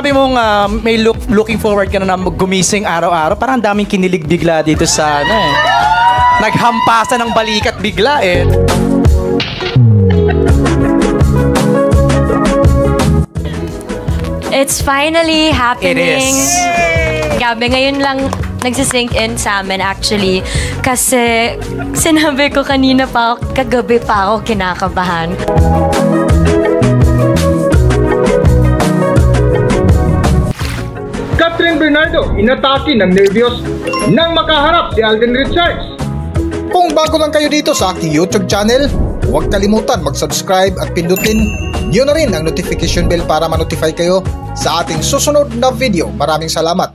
sinabi mong may looking forward ka na gumising araw-araw, parang ang daming kinilig bigla dito sa ano eh. Naghampasan ng balikat bigla eh. It's finally happening. It is. Gabi, ngayon lang nagsisink in sa amin actually. Kasi sinabi ko kanina pa, kagabi pa ako kinakabahan. Catherine Bernardo, inatake ng nervyos nang makaharap si Alden Richards. Kung bago lang kayo dito sa aking YouTube channel, huwag kalimutan mag-subscribe at pindutin nyo na rin ang notification bell para ma-notify kayo sa ating susunod na video. Maraming salamat!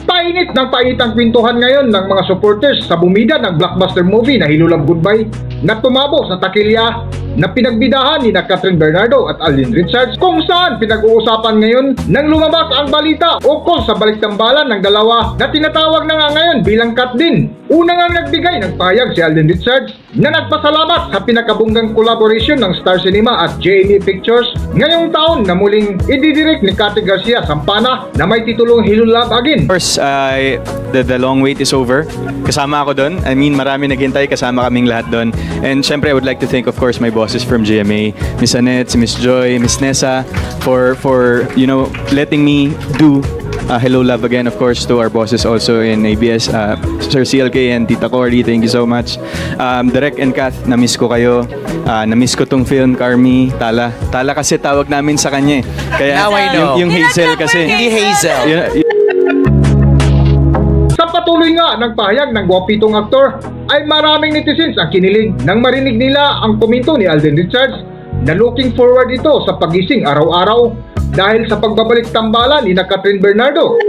Painit ng painit ang kwentuhan ngayon ng mga supporters sa bumida ng blockbuster movie na Hello Love Goodbye na tumabo sa takilya na pinagbidahan ni Catherine Bernardo at Alden Richards, kung saan pinag-uusapan ngayon nang lumabas ang balita ukol sa baliktambala ng dalawa na tinatawag na nga ngayon bilang cut din. Una nga nagbigay ng pahayag si Alden Richards na nagpasalamat sa pinakabunggang collaboration ng Star Cinema at JME Pictures ngayong taon na muling ididirect ni Cathy Garcia Sampana na may titulong Hello Love Again. Of course, the long wait is over. Kasama ako doon. I mean, marami naghintay, kasama kaming lahat doon. And syempre, I would like to thank, of course, my bosses from GMA, Miss Annette, Miss Joy, Miss Nessa, for you know, letting me do Hello Love Again. Of course, to our bosses also in ABS, Sir CLK and Tita Cory, thank you so much. Direk and Kath, na-miss ko kayo. Na-miss ko tong film, Carmi, Tala. Tala kasi tawag namin sa kanya. Kaya Now I know. Yung Hazel kasi. Hindi Hazel. Sa patuloy nga ng pahayag ng gwapitong aktor ay maraming netizens ang kinilig nang marinig nila ang komento ni Alden Richards na looking forward ito sa pagising araw-araw dahil sa pagbabalik tambalan ni Catherine Bernardo.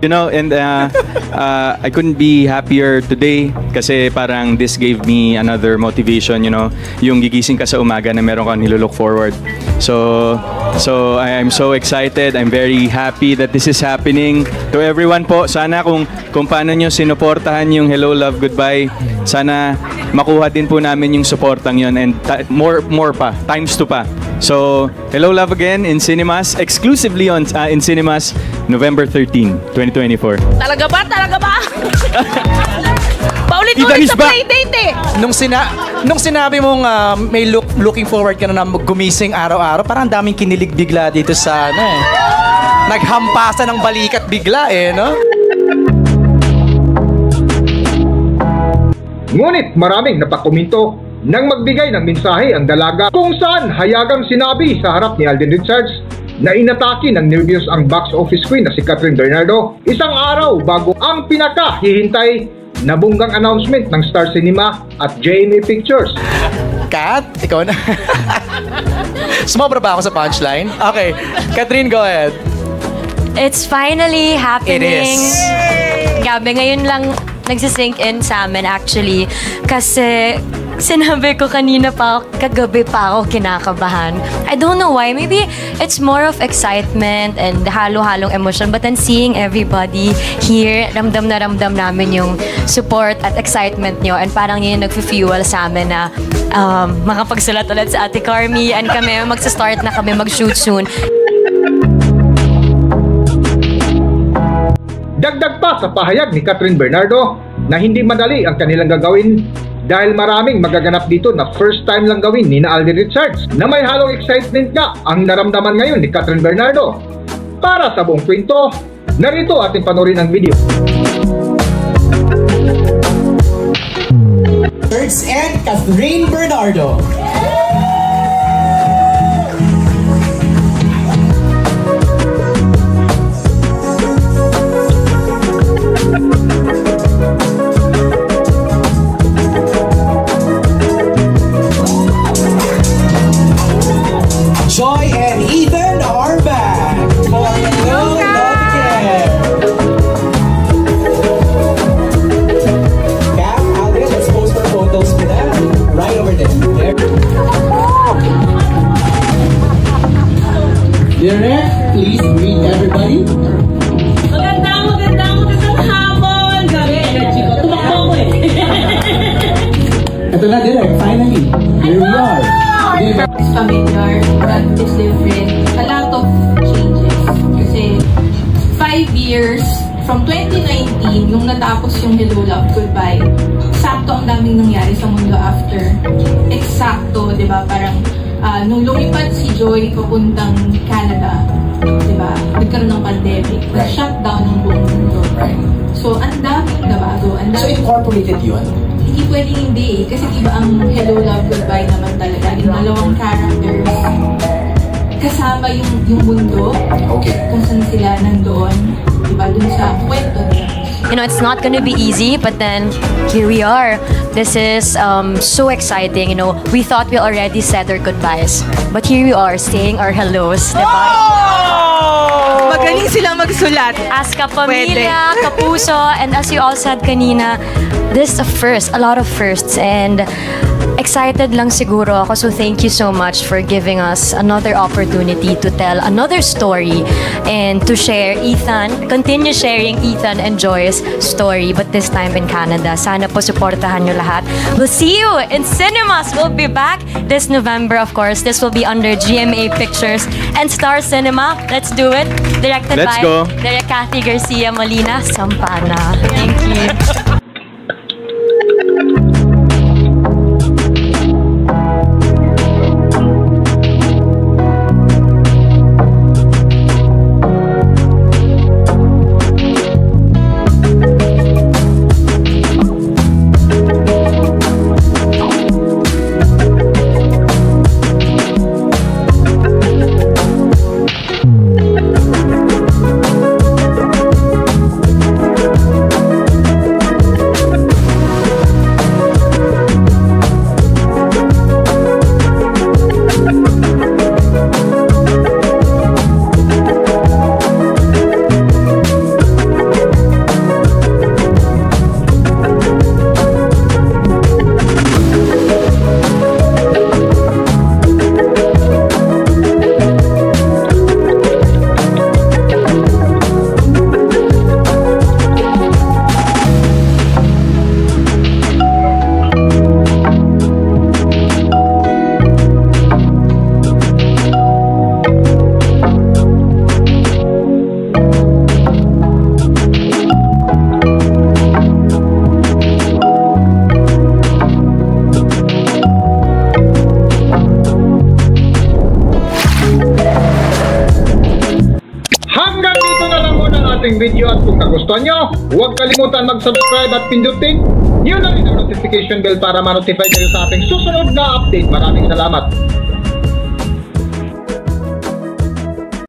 You know, and I couldn't be happier today kasi parang this gave me another motivation, you know, yung gigising ka sa umaga na meron kang nilook forward. So I'm so excited. I'm very happy that this is happening. To everyone po, sana kung paano nyo sinuportahan yung Hello Love Goodbye, sana makuha din po namin yung supportang yun and more pa, times 2 pa. So, Hello Love Again in cinemas, exclusively on in cinemas, November 13, 2024. Talaga ba? Talaga ba? Paulit-ulit sa playdate eh. Nung sinabi mong may looking forward ka na gumising araw-araw, parang ang daming kinilig bigla dito sa ano eh. Naghampasan ng balikat bigla eh, no? Ngunit maraming napakomento nang magbigay ng mensahe ang dalaga kung saan hayagang sinabi sa harap ni Alden Richards na inatake ng nervyos ang box office queen na si Catherine Bernardo isang araw bago ang pinakahihintay na bunggang announcement ng Star Cinema at JMA Pictures. Kat, ikaw na. Sumobra ba ako sa punchline? Okay, Catherine, go ahead. It's finally happening. It is. Gabi, ngayon lang nagsisink in sa amin actually. Kasi sinabi ko kanina pa, kagabi pa ako kinakabahan. I don't know why. Maybe it's more of excitement and halo-halong emotion. But then seeing everybody here, ramdam na ramdam namin yung support at excitement nyo. And parang yun yung nag-fuel sa amin na makapagsulat ulit sa Ate Carmi. And kami, magsa-start na kami mag-shoot soon. Dagdag pa sa pahayag ni Catherine Bernardo na hindi madali ang kanilang gagawin dahil maraming magaganap dito na first time lang gawin ni Alden Richards na may halong excitement nga ang naramdaman ngayon ni Catherine Bernardo. Para sa buong kwento, narito ating panoorin ang video. And Catherine Bernardo. Joy and Ethan are back for Hello Love Again. Cam, Alden, let's post our photos for them. Right over there. Direct, please greet everybody. Magandang hapon. Ito na, direct. Finally, here we are. It's familiar, but it's different. A lot of changes. Kasi 5 years, from 2019, nung natapos yung Hello, Love, Goodbye, sakto ang daming nangyari sa mundo after. Eksakto, di ba? Parang nung lumipad si Joy papuntang Canada, di ba? Nagkaroon ng pandemic. Right. Shutdown ng buong mundo. Right. So, ang daming nabago. So, incorporated yun? Hindi pwedeng hindi eh. Kasi iba ang Hello, Love, Goodbye naman talaga. Yung dalawang characters, kasama yung mundo. Okay. Kung saan sila nandoon. Diba? Dun sa kwento nila. You know, it's not gonna be easy, but then here we are. This is so exciting. You know, we thought we already said our goodbyes, but here we are saying our hellos, diba? Magaling silang magsulat. As kapamilya, kapuso, and as you all said kanina, this is a first, a lot of firsts, and excited lang siguro ako. So thank you so much for giving us another opportunity to tell another story and to share continue sharing Ethan and Joy's story, but this time in Canada. Sana po supportahan nyo lahat. We'll see you in cinemas. We'll be back this November, of course. This will be under GMA Pictures and Star Cinema. Let's do it. Directed Let's by go. Direk Cathy Garcia Molina, Sampana. Thank you. video at kung nagustuhan nyo, huwag kalimutan mag-subscribe at pindutin nyo na rin ang notification bell para ma-notify kayo sa ating susunod na update. Maraming salamat!